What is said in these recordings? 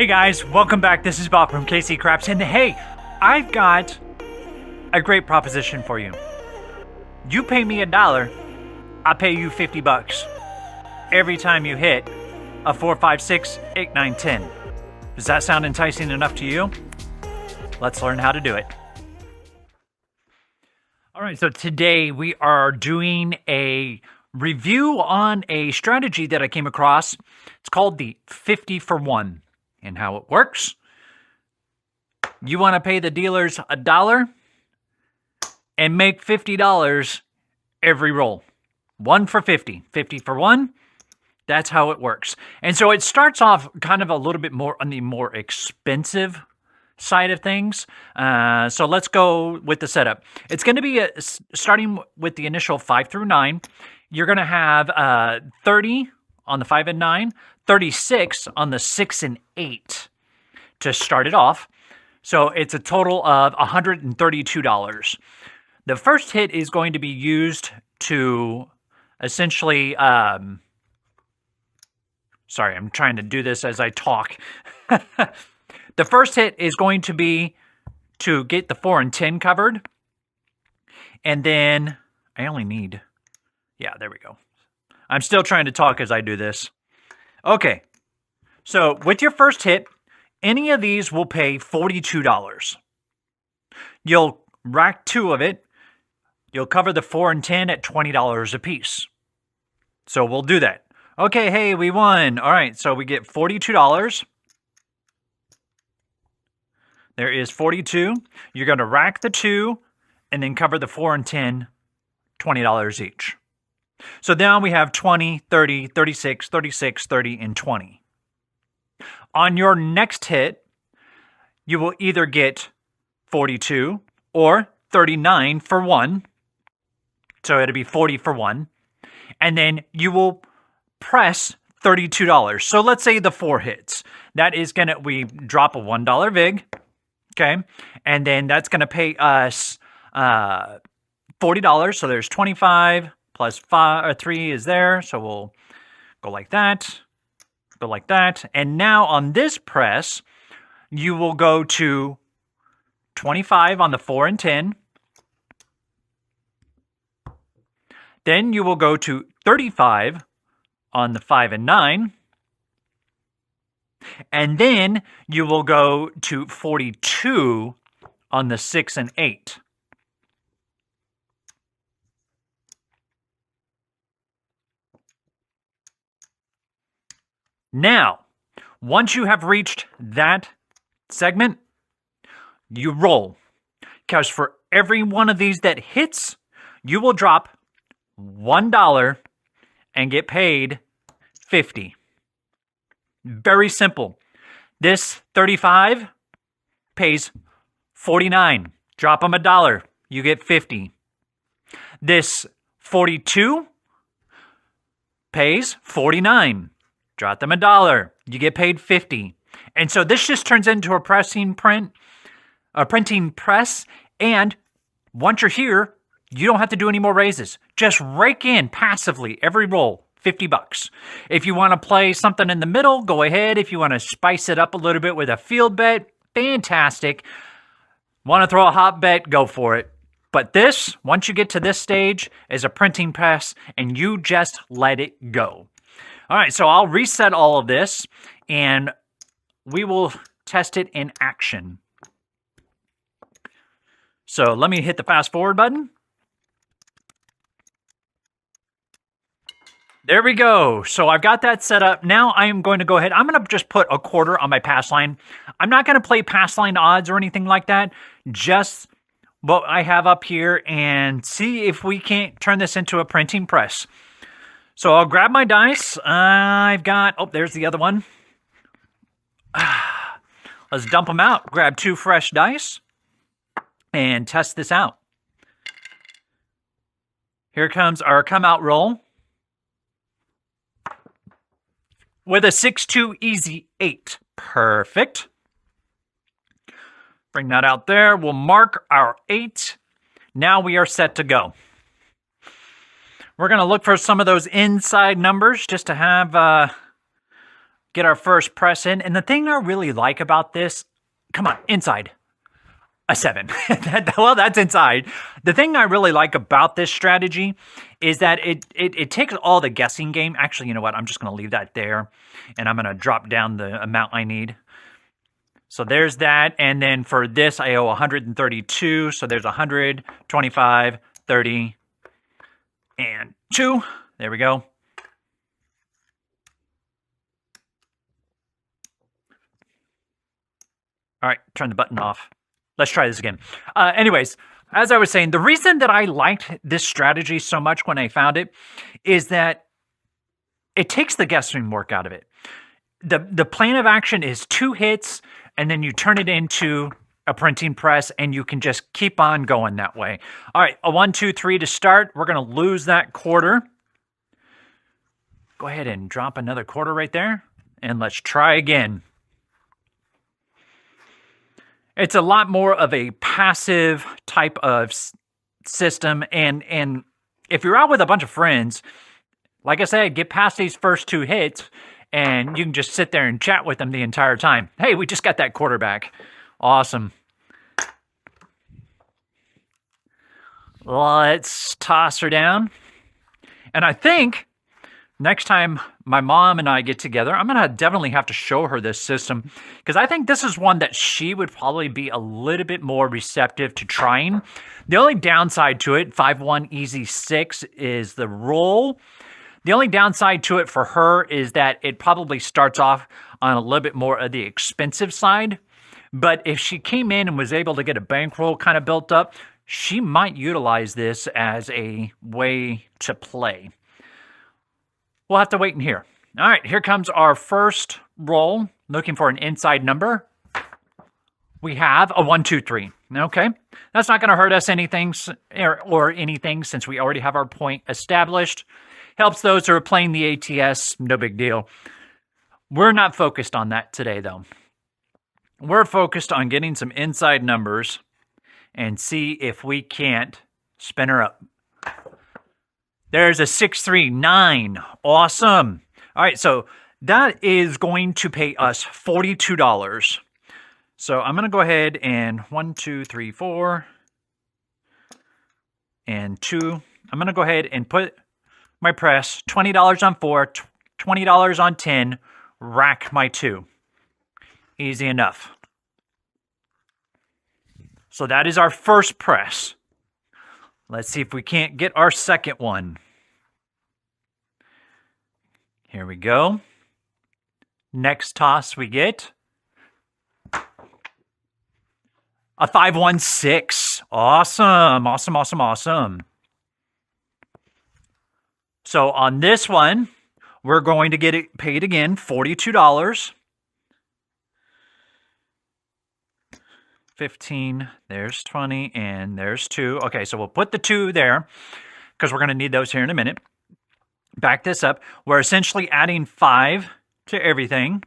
Hey guys, welcome back. This is Bob from KC Craps, and hey, I've got a great proposition for you. You pay me $1, I pay you $50 every time you hit a 4, 5, 6, 8, 9, 10. Does that sound enticing enough to you? Let's learn how to do it. All right, so today we are doing a review on a strategy that I came across. It's called the 50 for 1. And how it works: you want to pay the dealers $1 and make $50 every roll. 1 for 50. 50 for 1. That's how it works. And so it starts off kind of a little bit more on the more expensive side of things. So let's go with the setup. It's going to be starting with the initial 5 through 9. You're going to have 30 on the 5 and 9, 36 on the 6 and 8 to start it off. So it's a total of $132. The first hit is going to be used to essentially, sorry, I'm trying to do this as I talk. The first hit is going to be to get the 4 and 10 covered. And then I only need, yeah, there we go. I'm still trying to talk as I do this. Okay, so with your first hit, any of these will pay $42. You'll rack 2 of it. You'll cover the 4 and 10 at $20 a piece. So we'll do that. Okay, hey, we won. All right, so we get $42. There is 42. You're going to rack the 2 and then cover the 4 and 10, $20 each. So now we have 20, 30, 36, 36, 30, and 20. On your next hit, you will either get 42 or 39 for 1. So it'll be 40 for 1. And then you will press $32. So let's say the 4 hits. That is going to, we drop a $1 VIG. Okay. And then that's going to pay us $40. So there's 25. Plus 5 or 3 is there, so we'll go like that, go like that. And now on this press, you will go to 25 on the 4 and 10. Then you will go to 35 on the 5 and 9. And then you will go to 42 on the 6 and 8. Now, once you have reached that segment, you roll. Because for every one of these that hits, you will drop $1 and get paid $50. Very simple. This 35 pays $49. Drop them $1, you get $50. This 42 pays $49. Drop them $1, you get paid $50. And so this just turns into a printing press. And once you're here, you don't have to do any more raises. Just rake in passively every roll, $50. If you want to play something in the middle, go ahead. If you want to spice it up a little bit with a field bet, fantastic. Want to throw a hot bet, go for it. But this, once you get to this stage, is a printing press, and you just let it go. All right, so I'll reset all of this, and we will test it in action. So let me hit the fast forward button. There we go. So I've got that set up. Now I am going to go ahead. I'm going to just put a quarter on my pass line. I'm not going to play pass line odds or anything like that. Just what I have up here and see if we can't turn this into a printing press. So I'll grab my dice. I've got, oh, there's the other one. Let's dump them out. Grab 2 fresh dice and test this out. Here comes our come out roll with a 6-2 easy 8. Perfect. Bring that out there. We'll mark our 8. Now we are set to go. We're going to look for some of those inside numbers just to have get our first press in. And the thing I really like about this, come on, inside. A 7. Well, that's inside. The thing I really like about this strategy is that it takes all the guessing game. Actually, you know what? I'm just going to leave that there, and I'm going to drop down the amount I need. So there's that, and then for this, I owe 132. So there's 100, 25, 30, and 2. There we go. All right, turn the button off. Let's try this again. Anyways, as I was saying, the reason that I liked this strategy so much when I found it is that it takes the guessing work out of it. The plan of action is 2 hits, and then you turn it into a printing press, and you can just keep on going that way. All right, a 1, 2, 3 to start. We're going to lose that quarter. Go ahead and drop another quarter right there, and let's try again. It's a lot more of a passive type of system, and if you're out with a bunch of friends, like I said, get past these first 2 hits, and you can just sit there and chat with them the entire time. Hey, we just got that quarterback. Awesome. Let's toss her down. And I think next time my mom and I get together, I'm going to definitely have to show her this system, because I think this is one that she would probably be a little bit more receptive to trying. The only downside to it, 5-1 easy 6, is the roll. The only downside to it for her is that it probably starts off on a little bit more of the expensive side. But if she came in and was able to get a bankroll kind of built up, she might utilize this as a way to play. We'll have to wait and hear. All right, here comes our first roll. Looking for an inside number. We have a 1, 2, 3. Okay, that's not going to hurt us anything or anything, since we already have our point established. Helps those who are playing the ATS, no big deal. We're not focused on that today, though. We're focused on getting some inside numbers and see if we can't spin her up. There's a 6, 3, 9. Awesome. All right, so that is going to pay us $42. So I'm going to go ahead and 1, 2, 3, 4, and 2. I'm going to go ahead and put my press, $20 on 4, $20 on 10, rack my 2. Easy enough. So that is our first press. Let's see if we can't get our second one. Here we go. Next toss we get a 5, 1, 6. Awesome, awesome, awesome, awesome. So on this one, we're going to get it paid again, $42. 15, there's 20, and there's 2. Okay, so we'll put the 2 there because we're going to need those here in a minute. Back this up. We're essentially adding 5 to everything.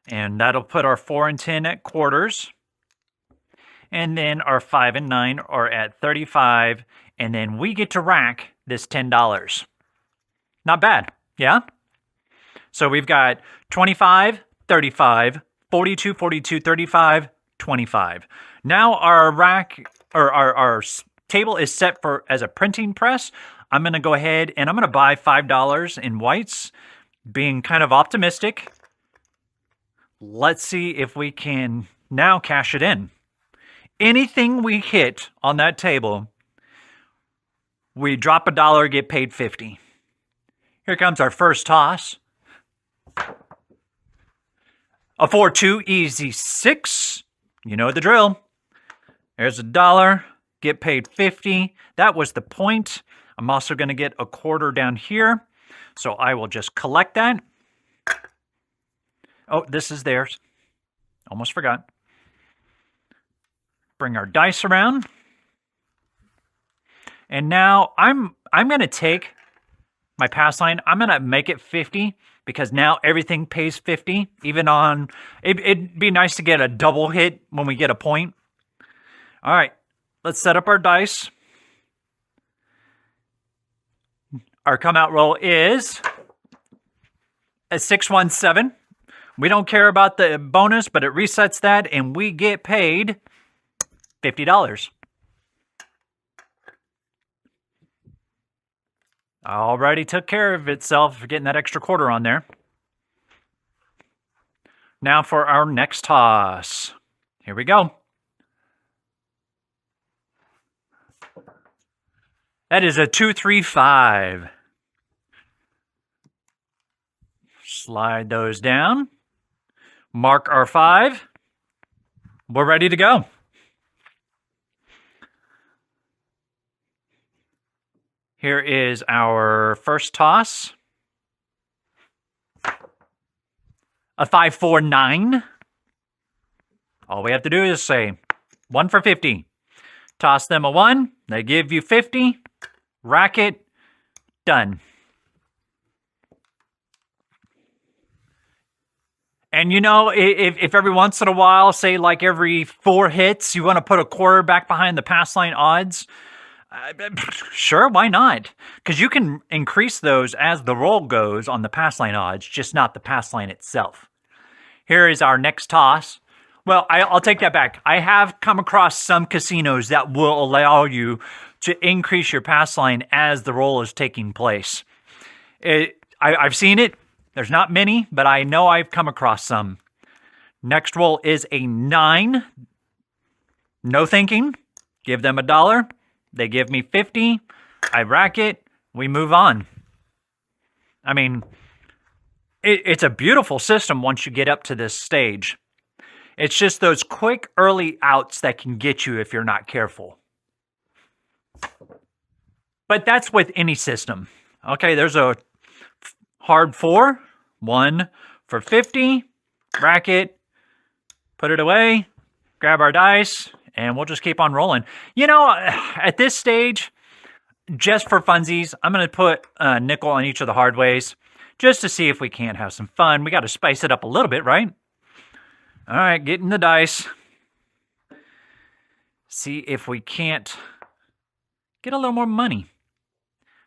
And that'll put our 4 and 10 at quarters. And then our 5 and 9 are at 35. And then we get to rack this $10. Not bad, yeah? So we've got 25, 35, 42, 42, 35, 25. Now our rack, or our table is set for as a printing press. I'm going to go ahead and I'm going to buy $5 in whites, being kind of optimistic. Let's see if we can now cash it in. Anything we hit on that table, we drop $1, get paid 50. Here comes our first toss. A 4, 2, easy 6. You know the drill. There's $1, get paid 50. That was the point. I'm also going to get a quarter down here. So I will just collect that. Oh, this is theirs. Almost forgot. Bring our dice around. And now I'm going to take my pass line. I'm going to make it 50 because now everything pays 50. Even on, it'd be nice to get a double hit when we get a point. All right, let's set up our dice. Our come out roll is a 617. We don't care about the bonus, but it resets that, and we get paid $50. Already took care of itself for getting that extra quarter on there. Now for our next toss. Here we go. That is a 235. Slide those down. Mark our 5. We're ready to go. Here is our first toss. A 549. All we have to do is say 1 for 50. Toss them a 1. They give you 50. Rack it. Done. And you know, if every once in a while, say like every 4 hits, you want to put a quarter back behind the pass line odds, sure, why not? Because you can increase those as the roll goes on the pass line odds, just not the pass line itself. Here is our next toss. Well, I'll take that back. I have come across some casinos that will allow you to increase your pass line as the roll is taking place. I've seen it. There's not many, but I know I've come across some. Next roll is a 9. No thinking. Give them $1. They give me 50. I rack it. We move on. I mean, it's a beautiful system once you get up to this stage. It's just those quick early outs that can get you if you're not careful. But that's with any system. Okay, there's a hard 4. 1 for 50. Rack it. Put it away. Grab our dice. And we'll just keep on rolling. You know, at this stage, just for funsies, I'm going to put a nickel on each of the hard ways. Just to see if we can't have some fun. We got to spice it up a little bit, right? All right, getting the dice. See if we can't get a little more money.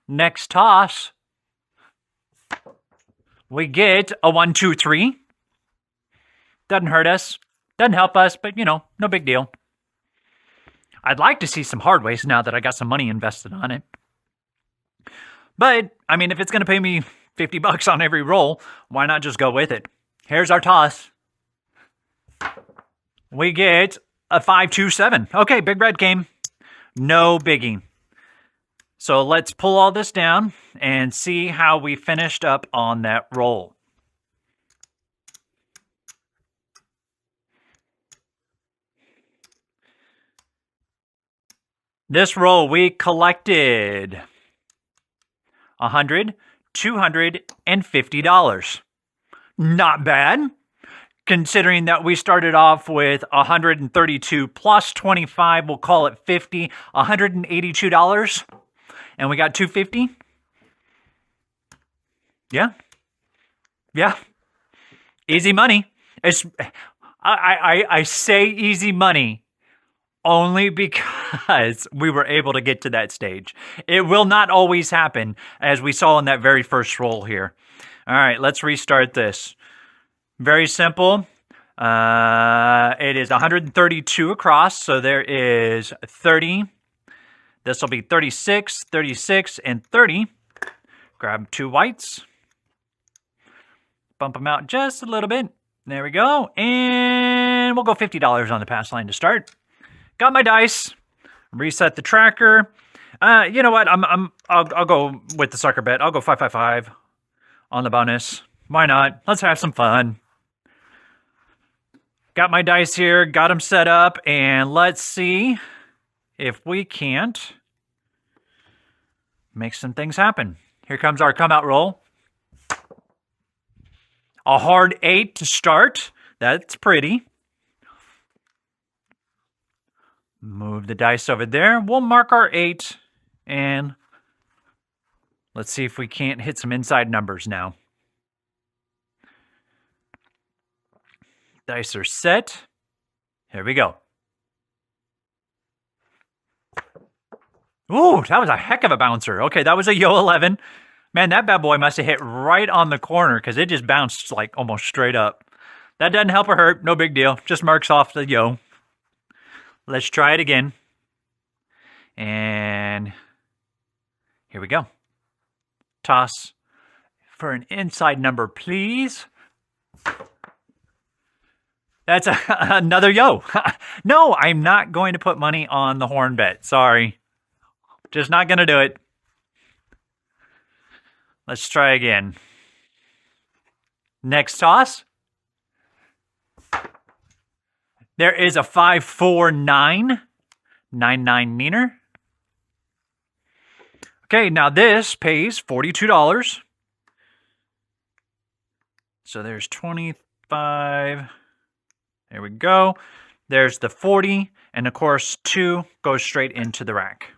Next toss. We get a 1, 2, 3. Doesn't hurt us. Doesn't help us, but you know, no big deal. I'd like to see some hard ways now that I got some money invested on it. But, I mean, if it's going to pay me $50 on every roll, why not just go with it? Here's our toss. We get a 5, 2, 7. Okay, big red came. No biggie. So let's pull all this down and see how we finished up on that roll. This roll we collected $100, $250. Not bad, considering that we started off with 132 plus 25, we'll call it 50, $182. And we got $250. Yeah. Easy money. I say easy money only because we were able to get to that stage. It will not always happen, as we saw in that very first roll here. All right, let's restart this. Very simple. It is 132 across, so there is 30. This will be 36, 36, and 30. Grab 2 whites. Bump them out just a little bit. There we go. And we'll go $50 on the pass line to start. Got my dice. Reset the tracker. You know what? I'll go with the sucker bet. I'll go 555 on the bonus. Why not? Let's have some fun. Got my dice here. Got them set up. And let's see if we can't make some things happen. Here comes our come out roll. A hard 8 to start. That's pretty. Move the dice over there. We'll mark our 8. And let's see if we can't hit some inside numbers now. Dice are set. Here we go. Ooh, that was a heck of a bouncer. Okay, that was a yo 11. Man, that bad boy must have hit right on the corner because it just bounced like almost straight up. That doesn't help or hurt. No big deal. Just marks off the yo. Let's try it again. And here we go. Toss for an inside number, please. That's another yo. No, I'm not going to put money on the horn bet. Sorry. Just not going to do it. Let's try again. Next toss. There is a 5-4-9. 9-9 meaner. Okay, now this pays $42. So there's 25. There we go. There's the 40. And of course, 2 goes straight into the rack.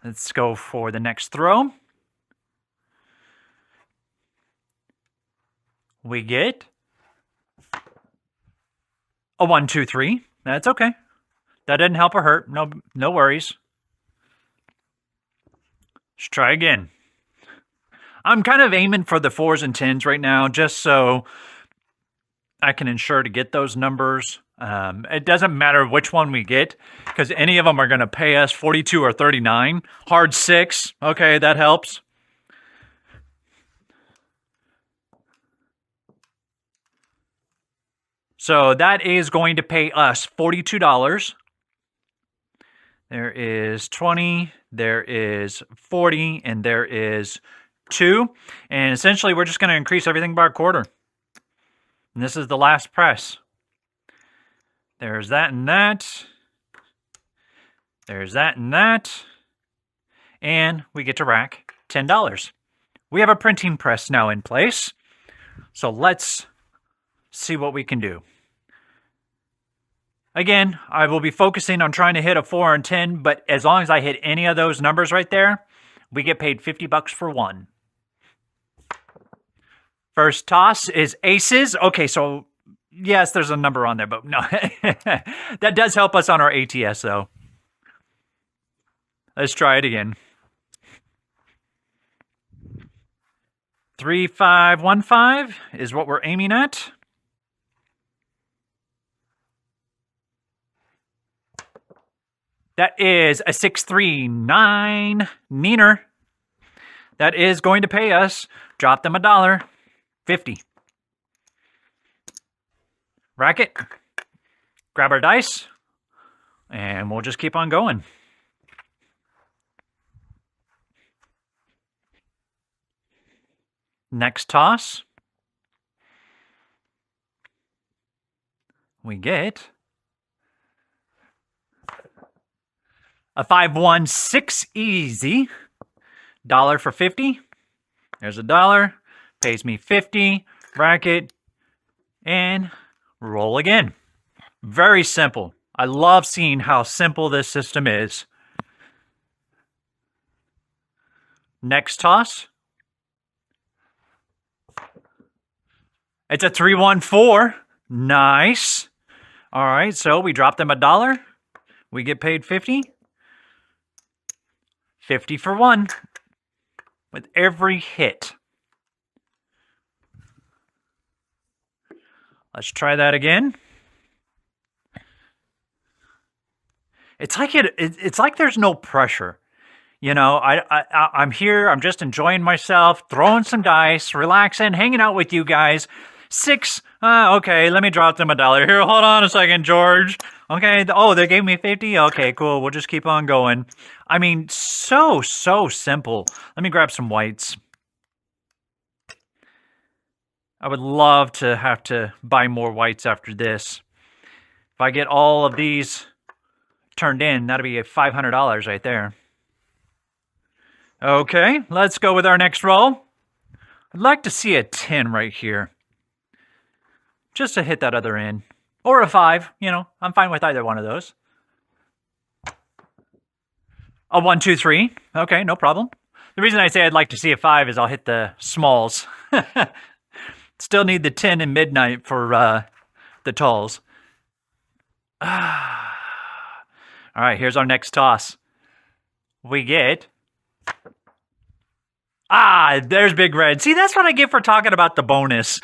Let's go for the next throw. We get a 1, 2, 3. That's okay. That didn't help or hurt. No worries. Let's try again. I'm kind of aiming for the 4s and 10s right now, just so I can ensure to get those numbers. It doesn't matter which one we get, because any of them are going to pay us 42 or 39. Hard 6. Okay, that helps. So that is going to pay us $42. There is 20, there is 40, and there is 2. And essentially, we're just going to increase everything by a quarter. And this is the last press. There's that and that. There's that and that. And we get to rack $10. We have a printing press now in place. So let's see what we can do. Again, I will be focusing on trying to hit a 4 and 10, but as long as I hit any of those numbers right there, we get paid $50 for one. First toss is aces. Okay, so yes, there's a number on there, but no. That does help us on our ATS, though. Let's try it again. 3, 5, 1, 5 is what we're aiming at. That is a 6, 3, 9 meaner. That is going to pay us. Drop them $1. 50. Rack it. Grab our dice. And we'll just keep on going. Next toss. We get a 5, 1, 6 easy. $1 for 50. There's $1. Pays me 50. Rack it. And roll again. Very simple. I love seeing how simple this system is. Next toss. It's a 3, 1, 4. Nice. All right, so we drop them $1. We get paid 50. 50 for one with every hit. Let's try that again. It's like there's no pressure. You know, I'm here, I'm just enjoying myself, throwing some dice, relaxing, hanging out with you guys. 6, okay, let me drop them $1. Here, hold on a second, George. Okay, oh, they gave me 50? Okay, cool, we'll just keep on going. I mean, so simple. Let me grab some whites. I would love to have to buy more whites after this. If I get all of these turned in, that'll be $500 right there. Okay, let's go with our next roll. I'd like to see a 10 right here. Just to hit that other end. Or a 5, you know, I'm fine with either one of those. A 1, 2, 3. Okay, no problem. The reason I say I'd like to see a 5 is I'll hit the smalls. Still need the 10 and midnight for the talls. All right, here's our next toss. We get Ah, there's Big Red. See, that's what I get for talking about the bonus.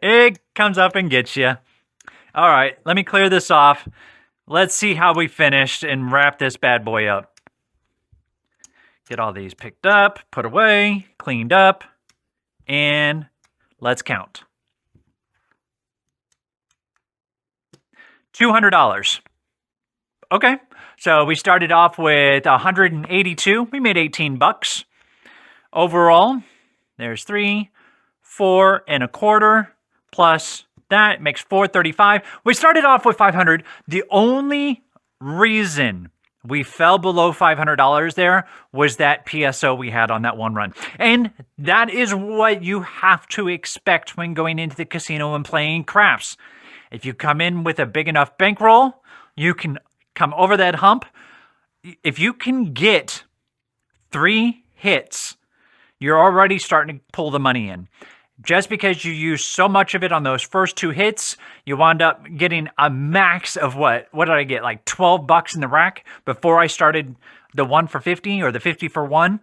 It comes up and gets you. All right, let me clear this off. Let's see how we finished and wrap this bad boy up. Get all these picked up, put away, cleaned up, and let's count. $200. Okay, so we started off with 182. We made 18 bucks. Overall, there's 3, 4 and a quarter plus that makes 435. We started off with 500. The only reason we fell below $500 there was that PSO we had on that one run. And that is what you have to expect when going into the casino and playing craps. If you come in with a big enough bankroll, you can come over that hump. If you can get 3 hits, you're already starting to pull the money in. Just because you use so much of it on those first 2 hits, you wound up getting a max of what? What did I get? Like 12 bucks in the rack before I started the 1 for 50 or the 50 for 1.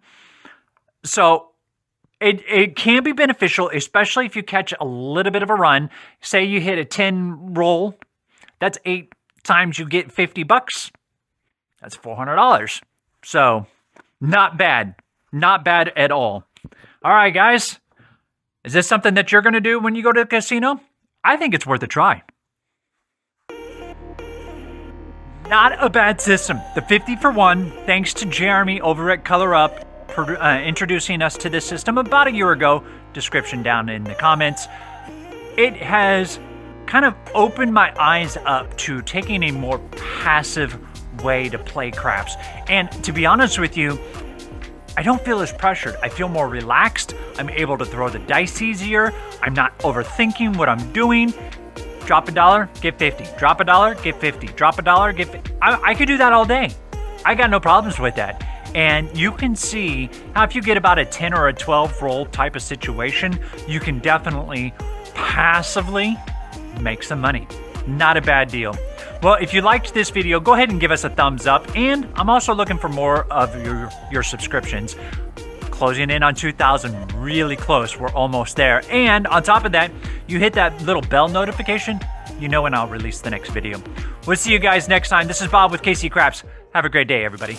So it can be beneficial, especially if you catch a little bit of a run. Say you hit a 10 roll. That's 8 times you get 50 bucks. That's $400. So not bad. Not bad at all. All right, guys. Is this something that you're going to do when you go to the casino? I think it's worth a try. Not a bad system. The 50 for 1, thanks to Jeremy over at Color Up, introducing us to this system about a year ago. Description down in the comments. It has kind of opened my eyes up to taking a more passive way to play craps. And to be honest with you, I don't feel as pressured. I feel more relaxed. I'm able to throw the dice easier. I'm not overthinking what I'm doing. Drop a dollar, get 50. Drop a dollar, get 50. Drop a dollar, get 50. I could do that all day. I got no problems with that. And you can see how if you get about a 10 or a 12 roll type of situation, you can definitely passively make some money. Not a bad deal. Well, if you liked this video, go ahead and give us a thumbs up. And I'm also looking for more of your subscriptions. Closing in on 2,000, really close. We're almost there. And on top of that, you hit that little bell notification, you know when I'll release the next video. We'll see you guys next time. This is Bob with KC Craps. Have a great day, everybody.